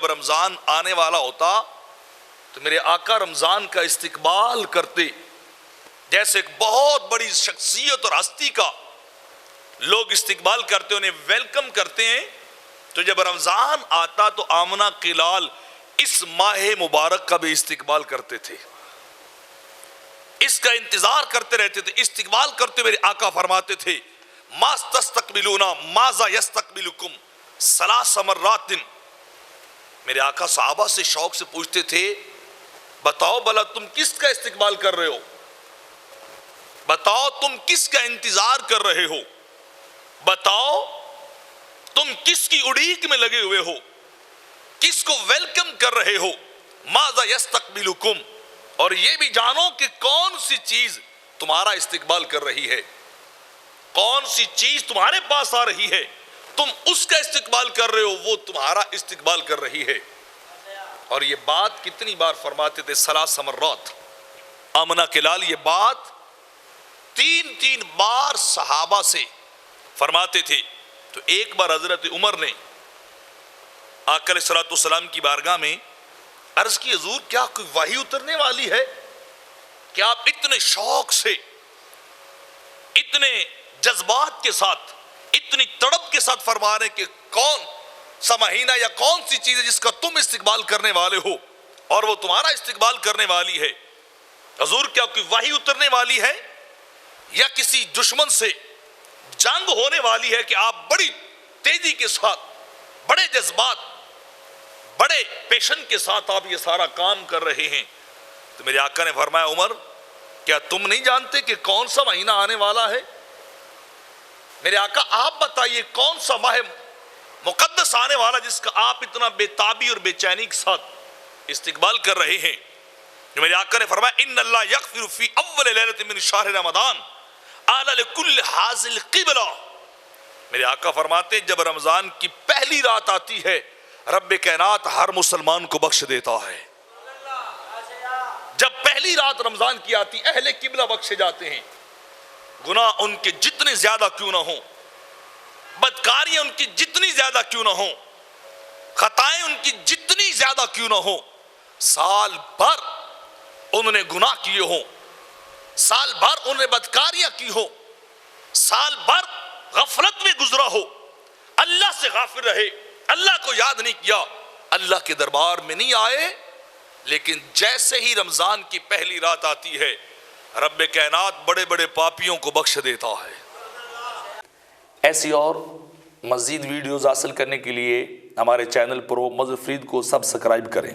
جب رمضان آنے والا ہوتا تو میرے آقا رمضان کا استقبال کرتے جیسے ایک بہت بڑی شخصیت اور ہستی کا لوگ استقبال کرتے، انہیں ویلکم کرتے ہیں۔ تو جب رمضان آتا تو آمنہ کلال اس ماہ مبارک کا بھی استقبال کرتے تھے، اس کا انتظار کرتے رہتے تھے۔ استقبال کرتے میرے آقا فرماتے تھے ما تستقبلون ماذا یستقبلکم ثلاث مرات۔ میرے آقا صحابہ سے شوق سے پوچھتے تھے بتاؤ بھلا تم کس کا استقبال کر رہے ہو، بتاؤ تم کس کا انتظار کر رہے ہو، بتاؤ تم کس کی اڑیک میں لگے ہوئے ہو، کس کو ویلکم کر رہے ہو۔ ماذا یستقبلکم، اور یہ بھی جانو کہ کون سی چیز تمہارا استقبال کر رہی ہے، کون سی چیز تمہارے پاس آ رہی ہے، تم اس کا استقبال کر رہے ہو، وہ تمہارا استقبال کر رہی ہے۔ اور یہ بات کتنی بار فرماتے تھے؟ ثلاث مرات۔ آمنہ کلال یہ بات تین بار صحابہ سے فرماتے تھے۔ تو ایک بار حضرت عمر نے آقا علیہ الصلوۃ والسلام کی بارگاہ میں عرض کی حضور کیا کوئی وحی اترنے والی ہے کہ آپ اتنے شوق سے، اتنے جذبات کے ساتھ، اتنی تڑپ کے ساتھ فرما رہے کہ کون سا مہینہ یا کون سی چیز ہے جس کا تم استقبال کرنے والے ہو اور وہ تمہارا استقبال کرنے والی ہے؟ حضور کیا کوئی وحی اترنے والی ہے یا کسی دشمن سے جنگ ہونے والی ہے کہ آپ بڑی تیزی کے ساتھ، بڑے جذبات، بڑے پیشن کے ساتھ آپ یہ سارا کام کر رہے ہیں؟ تو میرے آقا نے فرمایا عمر کیا تم نہیں جانتے کہ کون سا مہینہ آنے والا ہے؟ میرے آقا آپ بتائیے کون سا ماہ مقدس آنے والا جس کا آپ اتنا بے تابی اور بے چینی کے ساتھ استقبال کر رہے ہیں؟ جو میرے آقا نے فرمایا ان اللہ یغفر فی اول لیلۃ من شہر رمضان اعلی لکل حاذل قبلہ۔ میرے آقا فرماتے جب رمضان کی پہلی رات آتی ہے رب کائنات ہر مسلمان کو بخش دیتا ہے۔ جب پہلی رات رمضان کی آتی اہل قبلہ بخشے جاتے ہیں، گناہ ان کے جتنے زیادہ کیوں نہ ہوں، بدکاریاں ان کی جتنی زیادہ کیوں نہ ہوں، خطائیں ان کی جتنی زیادہ کیوں نہ ہوں، سال بھر انہوں نے گناہ کیے ہوں، سال بھر انہوں نے بدکاریاں کی ہو، سال بھر غفلت میں گزرا ہو، اللہ سے غافل رہے، اللہ کو یاد نہیں کیا، اللہ کے دربار میں نہیں آئے، لیکن جیسے ہی رمضان کی پہلی رات آتی ہے رب کائنات بڑے بڑے پاپیوں کو بخش دیتا ہے۔ ایسی اور مزید ویڈیوز حاصل کرنے کے لیے ہمارے چینل پرو مظفر فرید کو سبسکرائب کریں۔